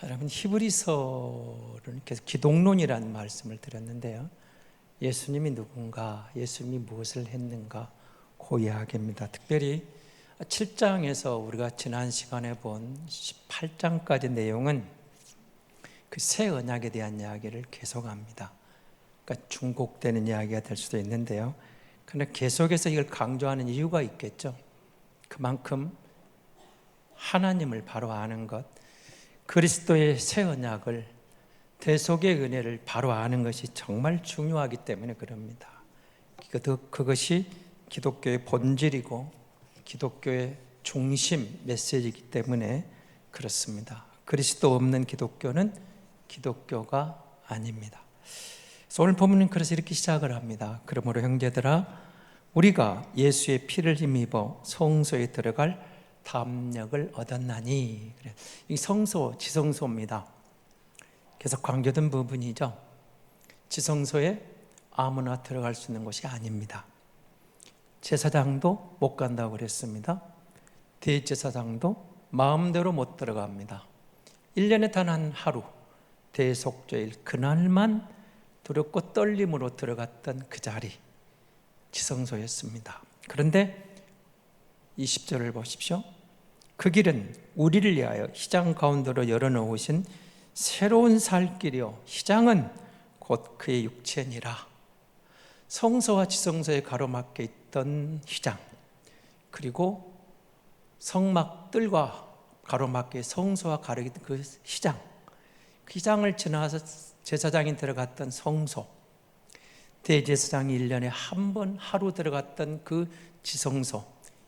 여러분, 히브리서는 계속 기독론이라는 말씀을 드렸는데요, 예수님이 누군가, 예수님이 무엇을 했는가, 그 이야기입니다. 특별히 7장에서 우리가 지난 시간에 본 18장까지 내용은 그 새 언약에 대한 이야기를 계속합니다. 그러니까 중복되는 이야기가 될 수도 있는데요, 그러나 계속해서 이걸 강조하는 이유가 있겠죠. 그만큼 하나님을 바로 아는 것, 그리스도의 새 언약을, 대속의 은혜를 바로 아는 것이 정말 중요하기 때문에 그럽니다. 그것이 기독교의 본질이고 기독교의 중심 메시지이기 때문에 그렇습니다. 그리스도 없는 기독교는 기독교가 아닙니다. 그래서 오늘 본문은 그래서 이렇게 시작을 합니다. 그러므로 형제들아, 우리가 예수의 피를 힘입어 성소에 들어갈 담력을 얻었나니. 이 성소, 지성소입니다. 계속 강조된 부분이죠. 지성소에 아무나 들어갈 수 있는 곳이 아닙니다. 제사장도 못 간다고 그랬습니다. 대제사장도 마음대로 못 들어갑니다. 1년에 단 한 하루, 대속죄일 그날만 두렵고 떨림으로 들어갔던 그 자리, 지성소였습니다. 그런데 20절을 보십시오. 그 길은 우리를 위하여 휘장 가운데로 열어놓으신 새로운 살 길이요, 휘장은 곧 그의 육체니라. 성소와 지성소에 가로막혀 있던 휘장, 그리고 성막들과 가로막혀 성소와 가로막혀 있던 그 휘장, 그 휘장을 지나서 제사장이 들어갔던 성소, 대제사장이 1년에 한 번 하루 들어갔던 그 지성소,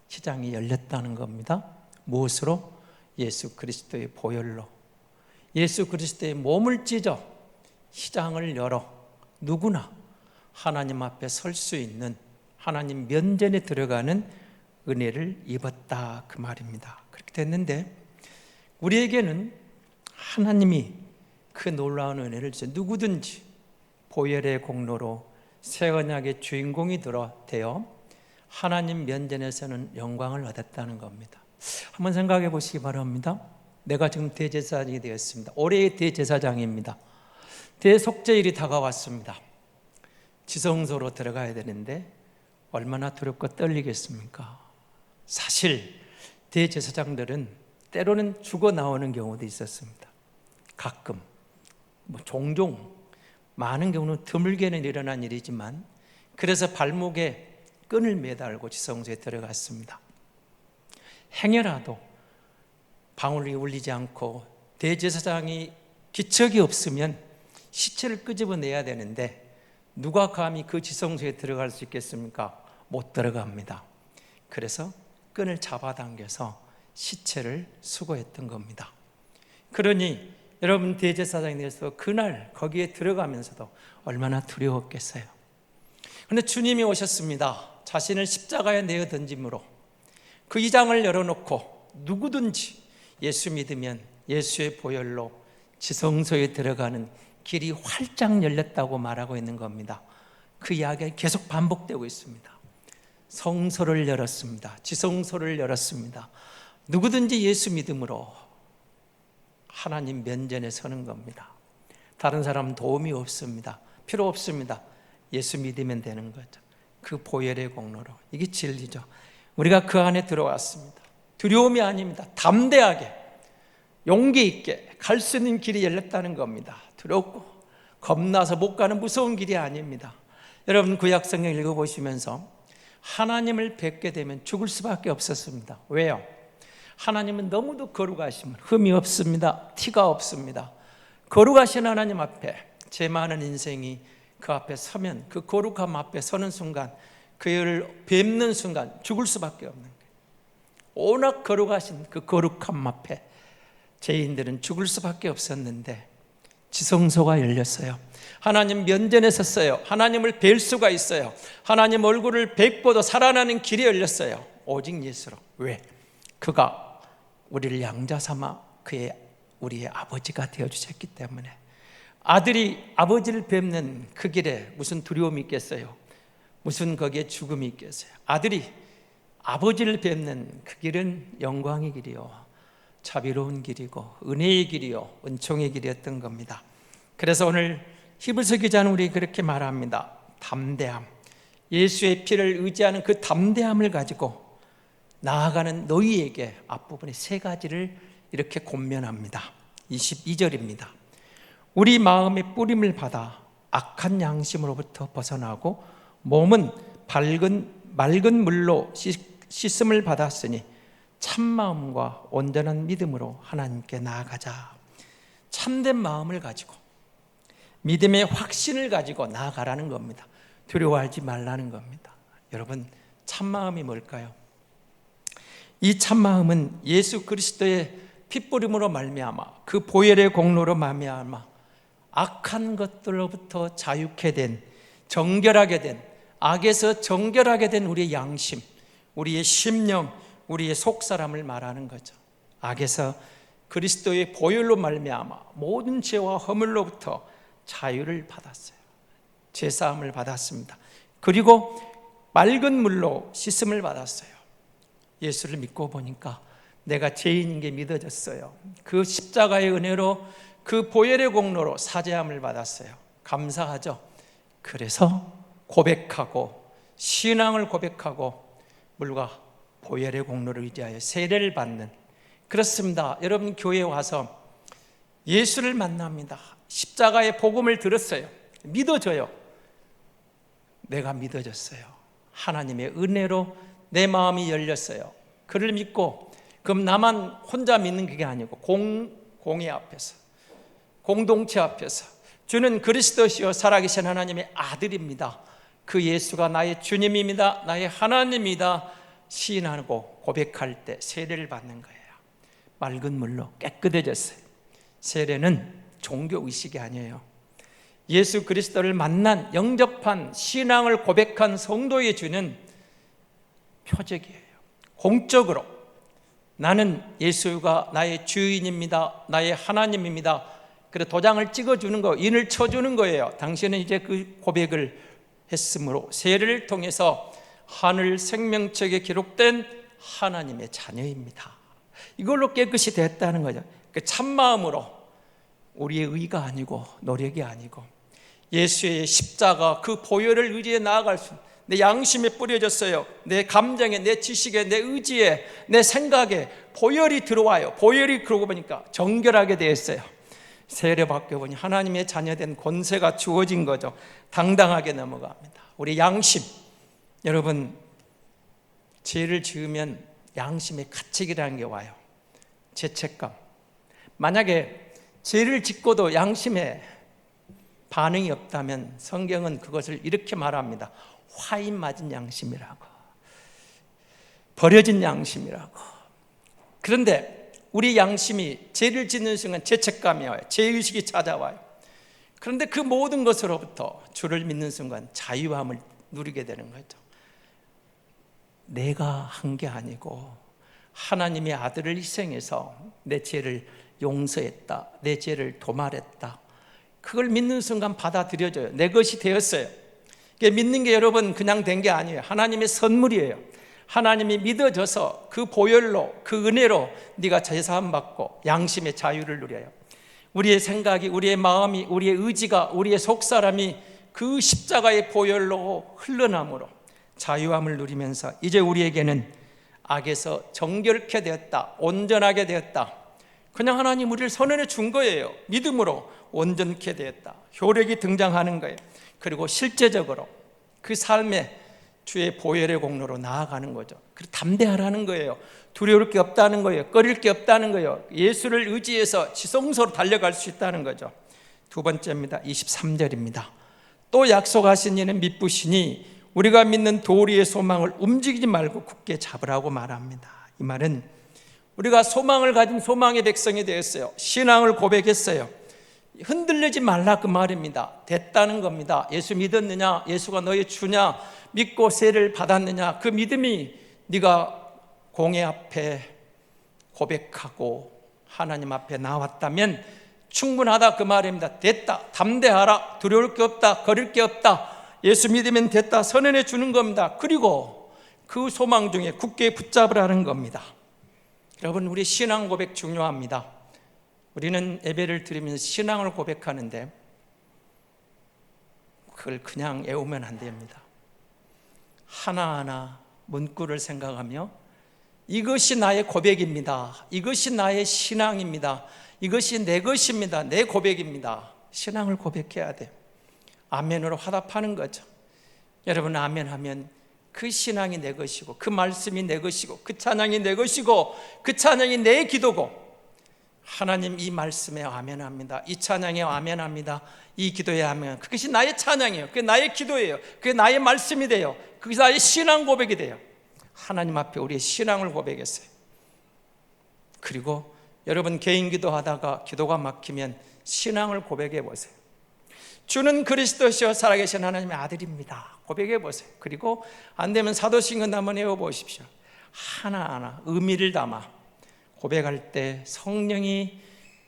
휘장이 열렸다는 겁니다. 무엇으로? 예수 그리스도의 보혈로. 예수 그리스도의 몸을 찢어 휘장을 열어 누구나 하나님 앞에 설 수 있는, 하나님 면전에 들어가는 은혜를 입었다, 그 말입니다. 그렇게 됐는데 우리에게는 하나님이 그 놀라운 은혜를 주셔 누구든지 보혈의 공로로 새 언약의 주인공이 되어 하나님 면전에서는 영광을 얻었다는 겁니다. 한번 생각해 보시기 바랍니다. 내가 지금 대제사장이 되었습니다. 올해의 대제사장입니다. 대속죄일이 다가왔습니다. 지성소로 들어가야 되는데 얼마나 두렵고 떨리겠습니까? 사실 대제사장들은 때로는 죽어 나오는 경우도 있었습니다. 가끔, 종종, 많은 경우는 드물게는 일어난 일이지만, 그래서 발목에 끈을 매달고 지성소에 들어갔습니다. 행여라도 방울이 울리지 않고 대제사장이 기척이 없으면 시체를 끄집어내야 되는데 누가 감히 그 지성소에 들어갈 수 있겠습니까? 못 들어갑니다. 그래서 끈을 잡아당겨서 시체를 수거했던 겁니다. 그러니 여러분, 대제사장이 돼서 그날 거기에 들어가면서도 얼마나 두려웠겠어요. 그런데 주님이 오셨습니다. 자신을 십자가에 내어 던짐으로 그 휘장을 열어놓고 누구든지 예수 믿으면 예수의 보혈로 지성소에 들어가는 길이 활짝 열렸다고 말하고 있는 겁니다. 그 이야기가 계속 반복되고 있습니다. 성소를 열었습니다. 지성소를 열었습니다. 누구든지 예수 믿음으로 하나님 면전에 서는 겁니다. 다른 사람 도움이 없습니다. 필요 없습니다. 예수 믿으면 되는 거죠. 그 보혈의 공로로. 이게 진리죠. 우리가 그 안에 들어왔습니다. 두려움이 아닙니다. 담대하게, 용기 있게 갈 수 있는 길이 열렸다는 겁니다. 두렵고 겁나서 못 가는 무서운 길이 아닙니다. 여러분, 구약 성경 읽어보시면서 하나님을 뵙게 되면 죽을 수밖에 없었습니다. 왜요? 하나님은 너무도 거룩하시면 흠이 없습니다. 티가 없습니다. 거룩하신 하나님 앞에 제 많은 인생이 그 앞에 서면, 그 거룩함 앞에 서는 순간, 그를 뵙는 순간 죽을 수밖에 없는 거예요. 워낙 거룩하신 그 거룩함 앞에 죄인들은 죽을 수밖에 없었는데 지성소가 열렸어요. 하나님 면전에 섰어요. 하나님을 뵐 수가 있어요. 하나님 얼굴을 뵙고도 살아나는 길이 열렸어요. 오직 예수로. 왜? 그가 우리를 양자 삼아 우리의 아버지가 되어주셨기 때문에. 아들이 아버지를 뵙는 그 길에 무슨 두려움이 있겠어요? 무슨 거기에 죽음이 있겠어요? 아들이 아버지를 뵙는 그 길은 영광의 길이요, 자비로운 길이고 은혜의 길이요 은총의 길이었던 겁니다. 그래서 오늘 히브리서 기자는 우리 그렇게 말합니다. 담대함, 예수의 피를 의지하는 그 담대함을 가지고 나아가는 너희에게 앞부분에 세 가지를 이렇게 권면합니다. 22절입니다. 우리 마음의 뿌림을 받아 악한 양심으로부터 벗어나고 몸은 맑은 물로 씻음을 받았으니 참마음과 온전한 믿음으로 하나님께 나아가자. 참된 마음을 가지고 믿음의 확신을 가지고 나아가라는 겁니다. 두려워하지 말라는 겁니다. 여러분, 참마음이 뭘까요? 이 참마음은 예수 그리스도의 핏부림으로 말미암아 그 보혈의 공로로 말미암아 악한 것들로부터 자유케 된, 정결하게 된, 악에서 정결하게 된 우리의 양심, 우리의 심령, 우리의 속사람을 말하는 거죠. 악에서 그리스도의 보혈로 말미암아 모든 죄와 허물로부터 자유를 받았어요. 죄사함을 받았습니다. 그리고 맑은 물로 씻음을 받았어요. 예수를 믿고 보니까 내가 죄인인 게 믿어졌어요. 그 십자가의 은혜로 그 보혈의 공로로 사죄함을 받았어요. 감사하죠. 그래서 고백하고 신앙을 고백하고 물과 보혈의 공로를 의지하여 세례를 받는, 그렇습니다. 여러분, 교회에 와서 예수를 만납니다. 십자가의 복음을 들었어요. 믿어져요. 내가 믿어졌어요. 하나님의 은혜로 내 마음이 열렸어요. 그를 믿고, 그럼 나만 혼자 믿는 게 아니고 공회 앞에서, 공동체 앞에서 주는 그리스도시요 살아계신 하나님의 아들입니다. 그 예수가 나의 주님입니다. 나의 하나님이다. 시인하고 고백할 때 세례를 받는 거예요. 맑은 물로 깨끗해졌어요. 세례는 종교의식이 아니에요. 예수 그리스도를 만난, 영접한, 신앙을 고백한 성도에 주는 표적이에요. 공적으로 나는 예수가 나의 주인입니다. 나의 하나님입니다. 그래 도장을 찍어주는 거, 인을 쳐주는 거예요. 당신은 이제 그 고백을 했으므로 세례를 통해서 하늘 생명책에 기록된 하나님의 자녀입니다. 이걸로 깨끗이 됐다는 거죠. 그 참마음으로, 우리의 의가 아니고 노력이 아니고 예수의 십자가 그 보혈을 의지해 나아갈 수 있는, 내 양심에 뿌려졌어요. 내 감정에, 내 지식에, 내 의지에, 내 생각에 보혈이 들어와요. 보혈이 그러고 보니까 정결하게 되었어요. 세례받고 보니 하나님의 자녀된 권세가 주어진 거죠. 당당하게 넘어갑니다. 우리 양심, 여러분, 죄를 지으면 양심의 가책이라는 게 와요. 죄책감. 만약에 죄를 짓고도 양심에 반응이 없다면 성경은 그것을 이렇게 말합니다. 화인 맞은 양심이라고, 버려진 양심이라고. 그런데 우리 양심이 죄를 짓는 순간 죄책감이 와요. 죄의식이 찾아와요. 그런데 그 모든 것으로부터 주를 믿는 순간 자유함을 누리게 되는 거죠. 내가 한 게 아니고 하나님의 아들을 희생해서 내 죄를 용서했다, 내 죄를 도말했다. 그걸 믿는 순간 받아들여져요. 내 것이 되었어요. 믿는 게 여러분 그냥 된 게 아니에요. 하나님의 선물이에요. 하나님이 믿어져서 그 보혈로, 그 은혜로 네가 제사함 받고 양심의 자유를 누려요. 우리의 생각이, 우리의 마음이, 우리의 의지가, 우리의 속사람이 그 십자가의 보혈로 흘러남으로 자유함을 누리면서 이제 우리에게는 악에서 정결케 되었다, 온전하게 되었다. 그냥 하나님 우리를 선언해 준 거예요. 믿음으로 온전케 되었다. 효력이 등장하는 거예요. 그리고 실제적으로 그 삶에 주의 보혈의 공로로 나아가는 거죠. 그리고 담대하라는 거예요. 두려울 게 없다는 거예요. 꺼릴 게 없다는 거예요. 예수를 의지해서 지성소로 달려갈 수 있다는 거죠. 두 번째입니다. 23절입니다. 또 약속하신 이는 믿으시니 우리가 믿는 도리의 소망을 움직이지 말고 굳게 잡으라고 말합니다. 이 말은 우리가 소망을 가진 소망의 백성이 되었어요. 신앙을 고백했어요. 흔들리지 말라 그 말입니다. 됐다는 겁니다. 예수 믿었느냐? 예수가 너의 주냐? 믿고 세례를 받았느냐? 그 믿음이 네가 공회 앞에 고백하고 하나님 앞에 나왔다면 충분하다 그 말입니다. 됐다. 담대하라. 두려울 게 없다. 거릴 게 없다. 예수 믿으면 됐다. 선언해 주는 겁니다. 그리고 그 소망 중에 굳게 붙잡으라는 겁니다. 여러분, 우리 신앙 고백 중요합니다. 우리는 예배를 드리면서 신앙을 고백하는데 그걸 그냥 외우면 안 됩니다. 하나하나 문구를 생각하며 이것이 나의 고백입니다. 이것이 나의 신앙입니다. 이것이 내 것입니다. 내 고백입니다. 신앙을 고백해야 돼요. 아멘으로 화답하는 거죠. 여러분, 아멘하면 그 신앙이 내 것이고 그 말씀이 내 것이고 그 찬양이 내 것이고 그 찬양이 내 기도고, 하나님 이 말씀에 아멘합니다. 이 찬양에 아멘합니다. 이 기도에 아멘. 그것이 나의 찬양이에요. 그게 나의 기도예요. 그게 나의 말씀이 돼요. 그게 나의 신앙 고백이 돼요. 하나님 앞에 우리의 신앙을 고백했어요. 그리고 여러분, 개인 기도하다가 기도가 막히면 신앙을 고백해 보세요. 주는 그리스도시요 살아계신 하나님의 아들입니다. 고백해 보세요. 그리고 안 되면 사도신경 한번 외워 보십시오. 하나하나 의미를 담아 고백할 때 성령이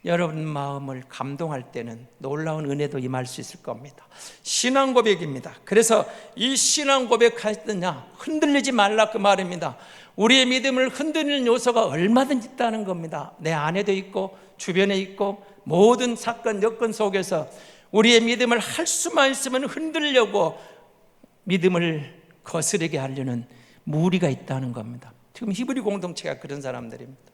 여러분 마음을 감동할 때는 놀라운 은혜도 임할 수 있을 겁니다. 신앙 고백입니다. 그래서 이 신앙 고백할 때냐, 흔들리지 말라 그 말입니다. 우리의 믿음을 흔드는 요소가 얼마든지 있다는 겁니다. 내 안에도 있고 주변에 있고 모든 사건 여건 속에서 우리의 믿음을 할 수만 있으면 흔들려고 믿음을 거스르게 하려는 무리가 있다는 겁니다. 지금 히브리 공동체가 그런 사람들입니다.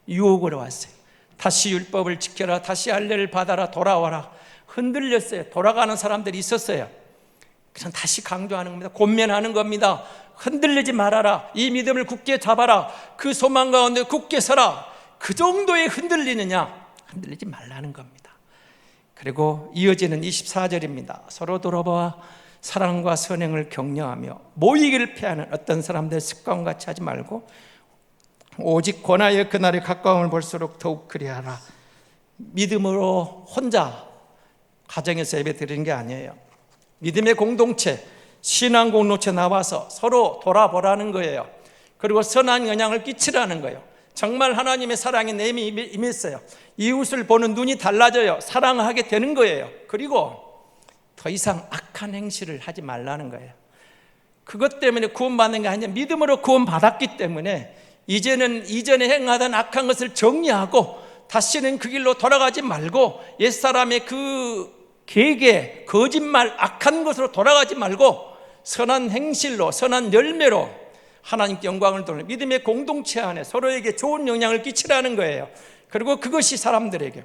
유혹으로 왔어요. 다시 율법을 지켜라, 다시 할례를 받아라, 돌아와라. 흔들렸어요. 돌아가는 사람들이 있었어요. 그냥 다시 강조하는 겁니다. 권면하는 겁니다. 흔들리지 말아라. 이 믿음을 굳게 잡아라. 그 소망 가운데 굳게 서라. 그 정도의 흔들리느냐? 흔들리지 말라는 겁니다. 그리고 이어지는 24절입니다. 서로 돌아봐 사랑과 선행을 격려하며 모이기를 피하는 어떤 사람들 습관같이 하지 말고 오직 권하여 그날의 가까움을 볼수록 더욱 그리하라. 믿음으로 혼자 가정에서 예배 드리는 게 아니에요. 믿음의 공동체, 신앙 공동체 나와서 서로 돌아보라는 거예요. 그리고 선한 영향을 끼치라는 거예요. 정말 하나님의 사랑이 내 힘이 임했어요. 이웃을 보는 눈이 달라져요. 사랑하게 되는 거예요. 그리고 더 이상 악한 행실을 하지 말라는 거예요. 그것 때문에 구원받는 게 아니라 믿음으로 구원받았기 때문에 이제는 이전에 행하던 악한 것을 정리하고 다시는 그 길로 돌아가지 말고 옛사람의 그 계계, 거짓말, 악한 것으로 돌아가지 말고 선한 행실로, 선한 열매로 하나님께 영광을 돌리는 믿음의 공동체 안에 서로에게 좋은 영향을 끼치라는 거예요. 그리고 그것이 사람들에게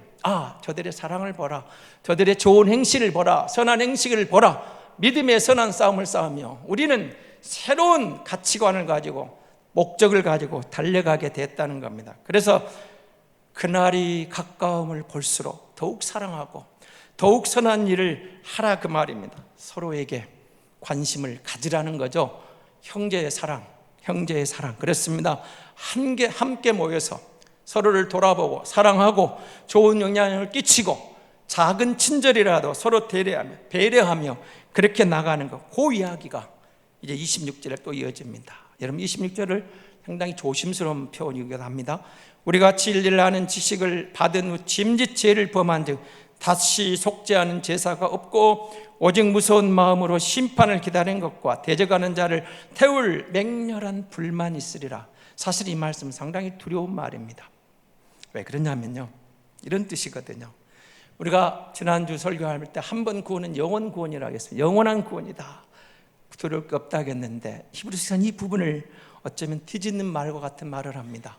저들의 사랑을 보라, 저들의 좋은 행실을 보라, 선한 행실을 보라, 믿음의 선한 싸움을 싸우며 우리는 새로운 가치관을 가지고 목적을 가지고 달려가게 됐다는 겁니다. 그래서 그날이 가까움을 볼수록 더욱 사랑하고 더욱 선한 일을 하라 그 말입니다. 서로에게 관심을 가지라는 거죠. 형제의 사랑, 형제의 사랑. 그렇습니다. 함께 모여서 서로를 돌아보고 사랑하고 좋은 영향을 끼치고 작은 친절이라도 서로 배려하며 그렇게 나가는 것. 그 이야기가 이제 26절에 또 이어집니다. 여러분, 26절을 상당히 조심스러운 표현이기도 합니다. 우리가 진리를 아는 지식을 받은 후 짐짓 죄를 범한 즉 다시 속죄하는 제사가 없고 오직 무서운 마음으로 심판을 기다리는 것과 대적하는 자를 태울 맹렬한 불만이 있으리라. 사실 이 말씀은 상당히 두려운 말입니다. 왜 그러냐면요, 이런 뜻이거든요. 우리가 지난주 설교할 때 한 번 구원은 영원 구원이라고 했어요. 영원한 구원이다, 두려울 게 없다 하겠는데 히브리서는 이 부분을 어쩌면 뒤집는 말과 같은 말을 합니다.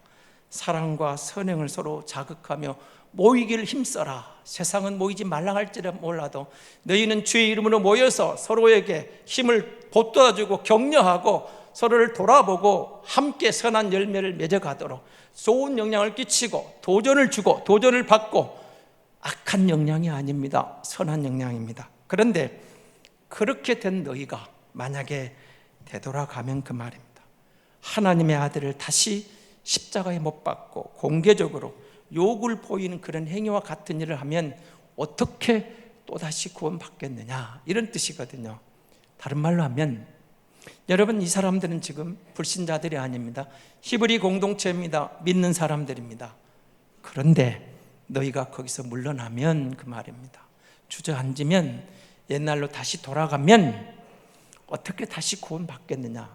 사랑과 선행을 서로 자극하며 모이기를 힘써라. 세상은 모이지 말라 할지라 몰라도 너희는 주의 이름으로 모여서 서로에게 힘을 돋워주고 격려하고 서로를 돌아보고 함께 선한 열매를 맺어가도록 좋은 영향을 끼치고 도전을 주고 도전을 받고, 악한 영향이 아닙니다. 선한 영향입니다. 그런데 그렇게 된 너희가 만약에 되돌아가면 그 말입니다. 하나님의 아들을 다시 십자가에 못 박고 공개적으로 욕을 보이는 그런 행위와 같은 일을 하면 어떻게 또다시 구원받겠느냐, 이런 뜻이거든요. 다른 말로 하면 여러분, 이 사람들은 지금 불신자들이 아닙니다. 히브리 공동체입니다. 믿는 사람들입니다. 그런데 너희가 거기서 물러나면 그 말입니다. 주저앉으면, 옛날로 다시 돌아가면 어떻게 다시 구원받겠느냐,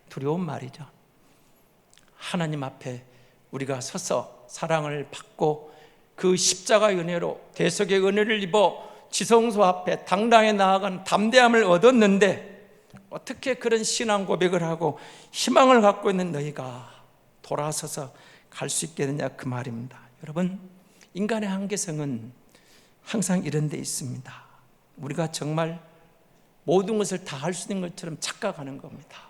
두려운 말이죠. 하나님 앞에 우리가 서서 사랑을 받고 그 십자가의 은혜로 대속의 은혜를 입어 지성소 앞에 당당히 나아간 담대함을 얻었는데 어떻게 그런 신앙 고백을 하고 희망을 갖고 있는 너희가 돌아서서 갈 수 있겠느냐 그 말입니다. 여러분, 인간의 한계성은 항상 이런 데 있습니다. 우리가 정말 모든 것을 다 할 수 있는 것처럼 착각하는 겁니다.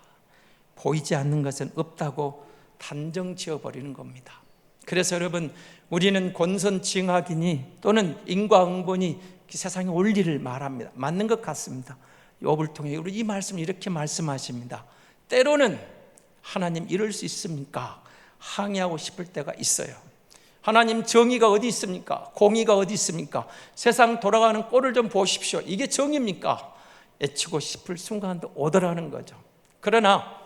보이지 않는 것은 없다고 단정 지어버리는 겁니다. 그래서 여러분, 우리는 권선징악이니 또는 인과응보니 세상의 원리를 말합니다. 맞는 것 같습니다. 욥을 통해 우리 이 말씀 이렇게 말씀하십니다. 때로는 하나님 이럴 수 있습니까? 항의하고 싶을 때가 있어요. 하나님 정의가 어디 있습니까? 공의가 어디 있습니까? 세상 돌아가는 꼴을 좀 보십시오. 이게 정의입니까? 애치고 싶을 순간도 오더라는 거죠. 그러나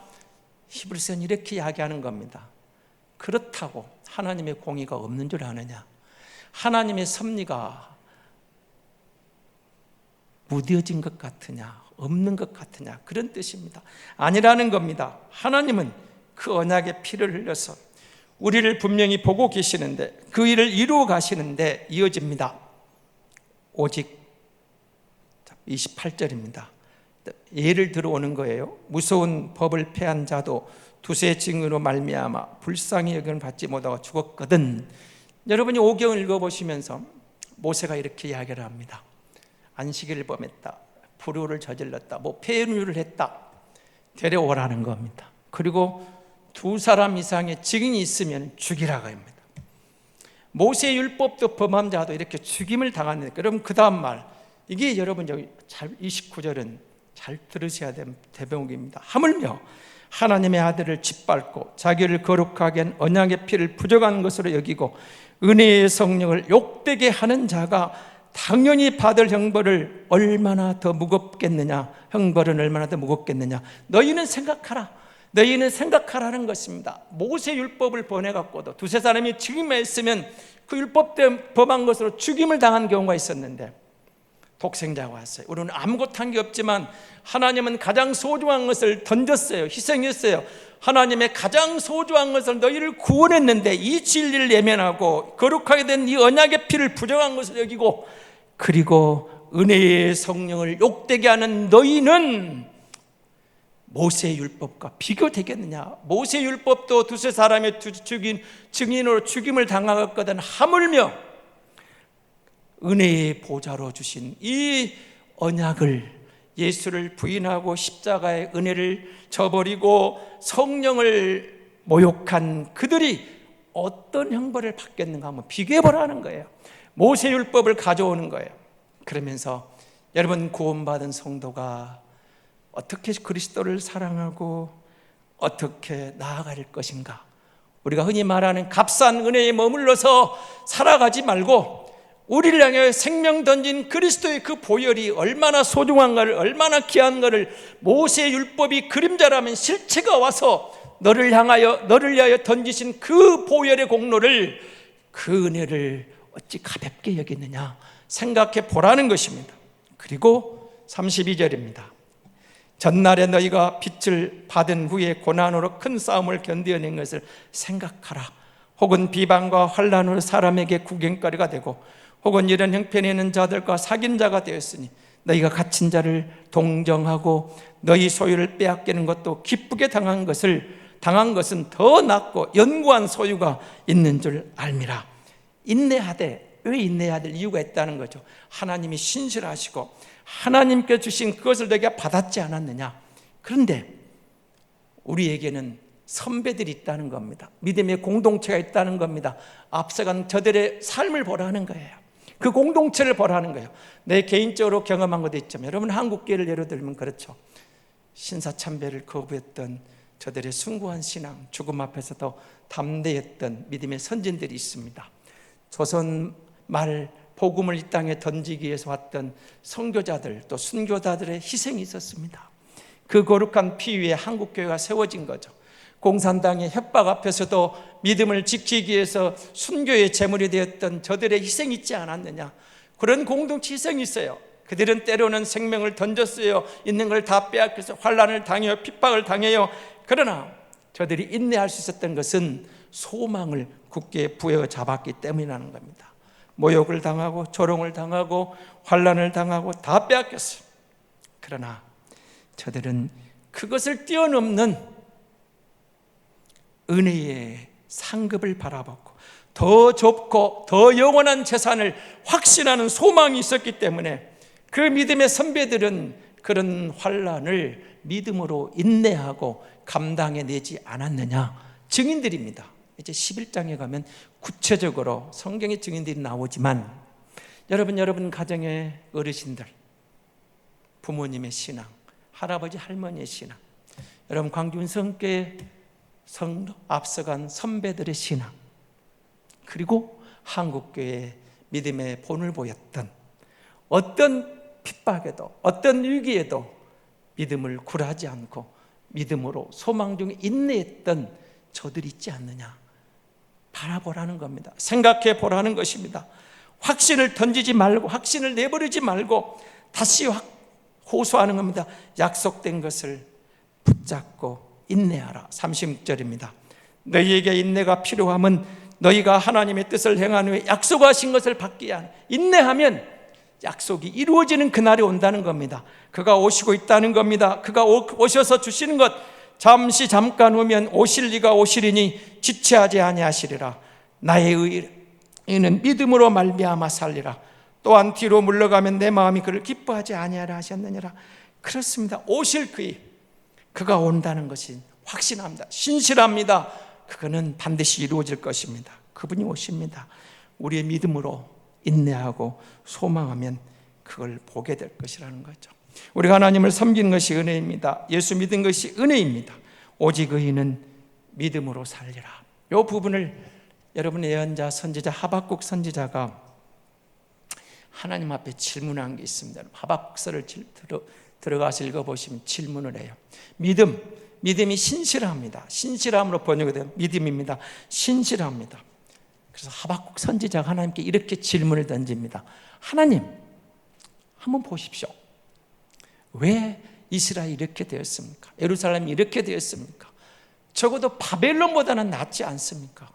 히브리서는 이렇게 이야기하는 겁니다. 그렇다고 하나님의 공의가 없는 줄 아느냐? 하나님의 섭리가 무뎌진 것 같으냐? 없는 것 같으냐? 그런 뜻입니다. 아니라는 겁니다. 하나님은 그 언약의 피를 흘려서 우리를 분명히 보고 계시는데 그 일을 이루어 가시는데 이어집니다. 오직 28절입니다. 예를 들어오는 거예요. 무서운 법을 폐한 자도 두세 증으로 말미암아 불쌍히 여김을 받지 못하고 죽었거든. 여러분이 오경을 읽어보시면서 모세가 이렇게 이야기를 합니다. 안식일을 범했다, 불효를 저질렀다, 폐륜을 했다, 데려오라는 겁니다. 그리고 두 사람 이상의 증인이 있으면 죽이라고 합니다. 모세 율법도 범한 자도 이렇게 죽임을 당하는데, 그럼 그 다음 말, 이게 여러분 여기 29절은 잘 들으셔야 되는 대목입니다. 하물며 하나님의 아들을 짓밟고 자기를 거룩하게 한 언약의 피를 부정한 것으로 여기고 은혜의 성령을 욕되게 하는 자가 당연히 받을 형벌을 얼마나 더 무겁겠느냐. 형벌은 얼마나 더 무겁겠느냐. 너희는 생각하라는 것입니다. 모세 율법을 보내갖고도 두세 사람이 죽임했으면 그 율법 때문에 범한 것으로 죽임을 당한 경우가 있었는데 독생자가 왔어요. 우리는 아무것도 한 게 없지만 하나님은 가장 소중한 것을 던졌어요. 희생했어요. 하나님의 가장 소중한 것을 너희를 구원했는데 이 진리를 예면하고 거룩하게 된 이 언약의 피를 부정한 것을 여기고, 그리고 은혜의 성령을 욕되게 하는 너희는 모세의 율법과 비교되겠느냐. 모세의 율법도 두세 사람의 죽인 증인으로 죽임을 당하거든. 하물며 은혜의 보좌로 주신 이 언약을, 예수를 부인하고 십자가의 은혜를 저버리고 성령을 모욕한 그들이 어떤 형벌을 받겠는가 한번 비교해보라는 거예요. 모세율법을 가져오는 거예요. 그러면서 여러분, 구원받은 성도가 어떻게 그리스도를 사랑하고 어떻게 나아갈 것인가. 우리가 흔히 말하는 값싼 은혜에 머물러서 살아가지 말고 우리를 향해 생명 던진 그리스도의 그 보혈이 얼마나 소중한가를, 얼마나 귀한가를, 모세의 율법이 그림자라면 실체가 와서 너를 위하여 던지신 그 보혈의 공로를, 그 은혜를 어찌 가볍게 여기느냐 생각해 보라는 것입니다. 그리고 32절입니다. 전날에 너희가 빛을 받은 후에 고난으로 큰 싸움을 견뎌낸 것을 생각하라. 혹은 비방과 환난으로 사람에게 구경거리가 되고 혹은 이런 형편에 있는 자들과 사귄 자가 되었으니 너희가 갇힌 자를 동정하고 너희 소유를 빼앗기는 것도 기쁘게 당한 것은 더 낫고 연구한 소유가 있는 줄 알미라. 인내하되, 왜 인내해야 될 이유가 있다는 거죠. 하나님이 신실하시고 하나님께 주신 그것을 너희가 받았지 않았느냐. 그런데 우리에게는 선배들이 있다는 겁니다. 믿음의 공동체가 있다는 겁니다. 앞서간 저들의 삶을 보라는 거예요. 그 공동체를 보라는 거예요. 내 개인적으로 경험한 것도 있지만 여러분, 한국교회를 예로 들면 그렇죠. 신사참배를 거부했던 저들의 숭고한 신앙, 죽음 앞에서도 담대했던 믿음의 선진들이 있습니다. 조선 말 복음을 이 땅에 던지기 위해서 왔던 선교자들, 또 순교자들의 희생이 있었습니다. 그 거룩한 피 위에 한국교회가 세워진 거죠. 공산당의 협박 앞에서도 믿음을 지키기 위해서 순교의 제물이 되었던 저들의 희생이 있지 않았느냐. 그런 공동체 희생이 있어요. 그들은 때로는 생명을 던졌어요. 있는 걸 다 빼앗겨서 환난을 당해요, 핍박을 당해요. 그러나 저들이 인내할 수 있었던 것은 소망을 굳게 부여잡았기 때문이라는 겁니다. 모욕을 당하고 조롱을 당하고 환난을 당하고 다 빼앗겼어요. 그러나 저들은 그것을 뛰어넘는 은혜의 상급을 바라보고 더 좁고 더 영원한 재산을 확신하는 소망이 있었기 때문에 그 믿음의 선배들은 그런 환난을 믿음으로 인내하고 감당해내지 않았느냐, 증인들입니다. 이제 11장에 가면 구체적으로 성경의 증인들이 나오지만 여러분 가정의 어르신들, 부모님의 신앙, 할아버지 할머니의 신앙, 여러분 광주성교회 성로 앞서간 선배들의 신앙, 그리고 한국교회의 믿음의 본을 보였던 어떤 핍박에도 어떤 위기에도 믿음을 굴하지 않고 믿음으로 소망 중에 인내했던 저들이 있지 않느냐, 바라보라는 겁니다. 생각해 보라는 것입니다. 확신을 던지지 말고, 확신을 내버리지 말고 다시 호소하는 겁니다. 약속된 것을 붙잡고 인내하라. 36절입니다. 너희에게 인내가 필요함은 너희가 하나님의 뜻을 행한 후에 약속하신 것을 받기 위한, 인내하면 약속이 이루어지는 그날이 온다는 겁니다. 그가 오시고 있다는 겁니다. 그가 오셔서 주시는 것, 잠깐 오면 오실 리가 오시리니 지체하지 아니하시리라. 나의 의는 믿음으로 말미암아 살리라. 또한 뒤로 물러가면 내 마음이 그를 기뻐하지 아니하라 하셨느니라. 그렇습니다. 오실 그가 온다는 것이 확신합니다. 신실합니다. 그거는 반드시 이루어질 것입니다. 그분이 오십니다. 우리의 믿음으로 인내하고 소망하면 그걸 보게 될 것이라는 거죠. 우리가 하나님을 섬기는 것이 은혜입니다. 예수 믿은 것이 은혜입니다. 오직 의인은 믿음으로 살리라. 이 부분을 여러분의 예언자 선지자 하박국 선지자가 하나님 앞에 질문한 게 있습니다. 하박국서를 들어가서 읽어보시면 질문을 해요. 믿음이 신실합니다. 신실함으로 번역이 돼요. 믿음입니다. 신실합니다. 그래서 하박국 선지자가 하나님께 이렇게 질문을 던집니다. 하나님, 한번 보십시오. 왜 이스라엘이 이렇게 되었습니까? 예루살렘이 이렇게 되었습니까? 적어도 바벨론보다는 낫지 않습니까?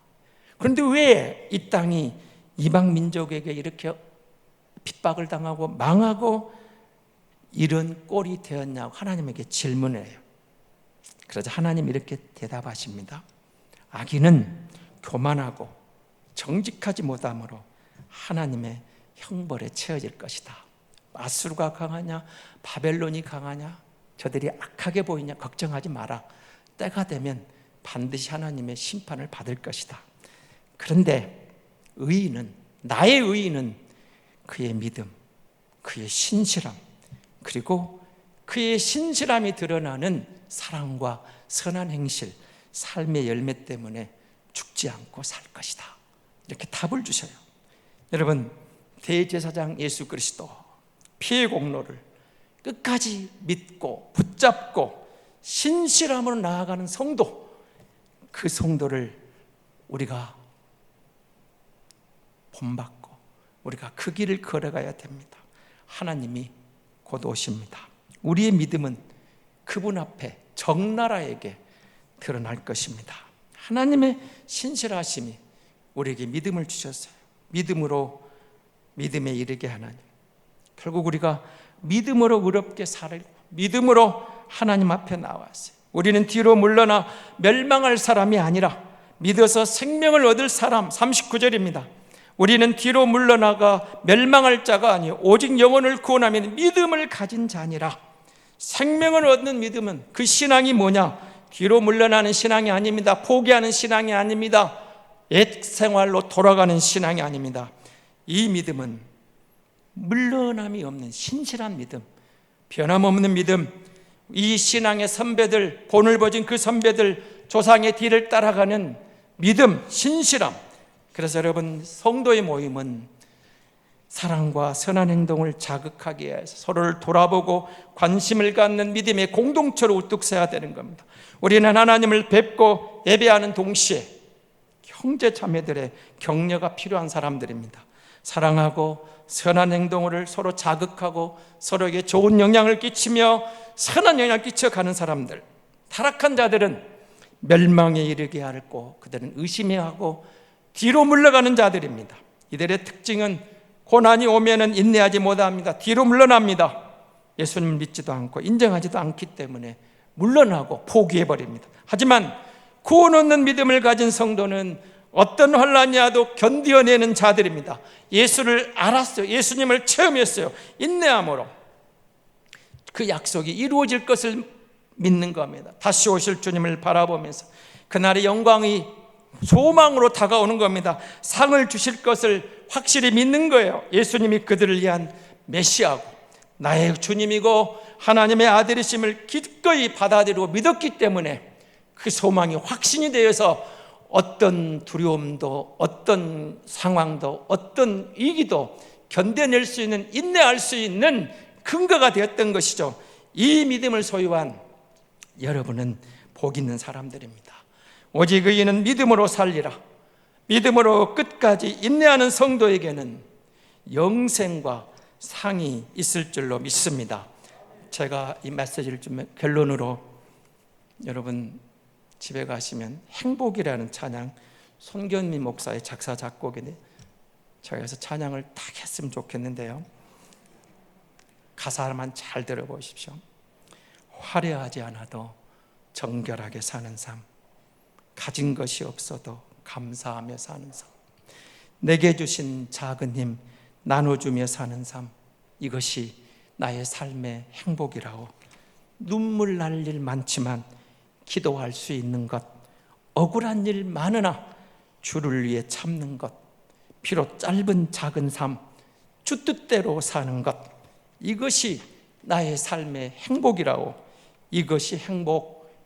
그런데 왜 이 땅이 이방 민족에게 이렇게 핍박을 당하고 망하고 이런 꼴이 되었냐고 하나님에게 질문을 해요. 그래서 하나님 이렇게 대답하십니다. 악인은 교만하고 정직하지 못함으로 하나님의 형벌에 처해질 것이다. 아수르가 강하냐 바벨론이 강하냐 저들이 악하게 보이냐 걱정하지 마라. 때가 되면 반드시 하나님의 심판을 받을 것이다. 그런데 나의 의인은 그의 믿음, 그의 신실함, 그리고 그의 신실함이 드러나는 사랑과 선한 행실, 삶의 열매 때문에 죽지 않고 살 것이다. 이렇게 답을 주셔요. 여러분, 대제사장 예수 그리스도 피의 공로를 끝까지 믿고 붙잡고 신실함으로 나아가는 성도, 그 성도를 우리가 본받고 우리가 그 길을 걸어가야 됩니다. 하나님이 곧 오십니다. 우리의 믿음은 그분 앞에 적나라하게 드러날 것입니다. 하나님의 신실하심이 우리에게 믿음을 주셨어요. 믿음에 이르게 하나님. 결국 우리가 믿음으로 의롭게 살고 믿음으로 하나님 앞에 나왔어요. 우리는 뒤로 물러나 멸망할 사람이 아니라 믿어서 생명을 얻을 사람. 39절입니다. 우리는 뒤로 물러나가 멸망할 자가 아니요 오직 영혼을 구원하면 믿음을 가진 자니라. 생명을 얻는 믿음은 그 신앙이 뭐냐? 뒤로 물러나는 신앙이 아닙니다. 포기하는 신앙이 아닙니다. 옛 생활로 돌아가는 신앙이 아닙니다. 이 믿음은 물러남이 없는 신실한 믿음, 변함없는 믿음, 이 신앙의 선배들, 본을 버진 그 선배들 조상의 뒤를 따라가는 믿음, 신실함. 그래서 여러분, 성도의 모임은 사랑과 선한 행동을 자극하기 위해서 서로를 돌아보고 관심을 갖는 믿음의 공동체로 우뚝 서야 되는 겁니다. 우리는 하나님을 뵙고 예배하는 동시에 형제 자매들의 격려가 필요한 사람들입니다. 사랑하고 선한 행동을 서로 자극하고 서로에게 좋은 영향을 끼치며 선한 영향을 끼쳐가는 사람들. 타락한 자들은 멸망에 이르게 하고 그들은 의심해하고 뒤로 물러가는 자들입니다. 이들의 특징은 고난이 오면은 인내하지 못합니다. 뒤로 물러납니다. 예수님을 믿지도 않고 인정하지도 않기 때문에 물러나고 포기해버립니다. 하지만 구원 얻는 믿음을 가진 성도는 어떤 환난이 와도 견디어내는 자들입니다. 예수를 알았어요. 예수님을 체험했어요. 인내함으로 그 약속이 이루어질 것을 믿는 겁니다. 다시 오실 주님을 바라보면서 그날의 영광이 소망으로 다가오는 겁니다. 상을 주실 것을 확실히 믿는 거예요. 예수님이 그들을 위한 메시아고 나의 주님이고 하나님의 아들이심을 기꺼이 받아들이고 믿었기 때문에 그 소망이 확신이 되어서 어떤 두려움도 어떤 상황도 어떤 위기도 견뎌낼 수 있는, 인내할 수 있는 근거가 되었던 것이죠. 이 믿음을 소유한 여러분은 복 있는 사람들입니다. 오직 의인은 믿음으로 살리라. 믿음으로 끝까지 인내하는 성도에게는 영생과 상이 있을 줄로 믿습니다. 제가 이 메시지를 좀 결론으로, 여러분 집에 가시면 행복이라는 찬양, 손견미 목사의 작사 작곡인데 제가 여기서 찬양을 딱 했으면 좋겠는데요, 가사만 잘 들어보십시오. 화려하지 않아도 정결하게 사는 삶, 가진 것이 없어도 감사하며 사는 삶, 내게 주신 작은 힘 나눠주며 사는 삶, 이것이 나의 삶의 행복이라고. 눈물 날 일 많지만 기도할 수 있는 것, 억울한 일 많으나 주를 위해 참는 것, 비록 짧은 작은 삶 주 뜻대로 사는 것, 이것이 나의 삶의 행복이라고. 이것이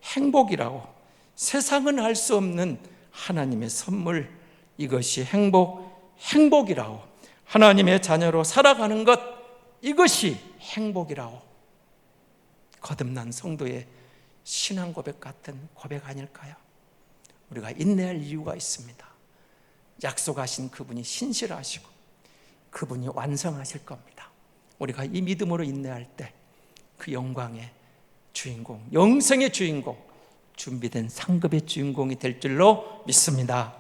행복이라고. 세상은 알 수 없는 하나님의 선물, 이것이 행복이라고. 하나님의 자녀로 살아가는 것, 이것이 행복이라고. 거듭난 성도의 신앙 고백 같은 고백 아닐까요? 우리가 인내할 이유가 있습니다. 약속하신 그분이 신실하시고 그분이 완성하실 겁니다. 우리가 이 믿음으로 인내할 때 그 영광의 주인공, 영생의 주인공, 준비된 상급의 주인공이 될 줄로 믿습니다.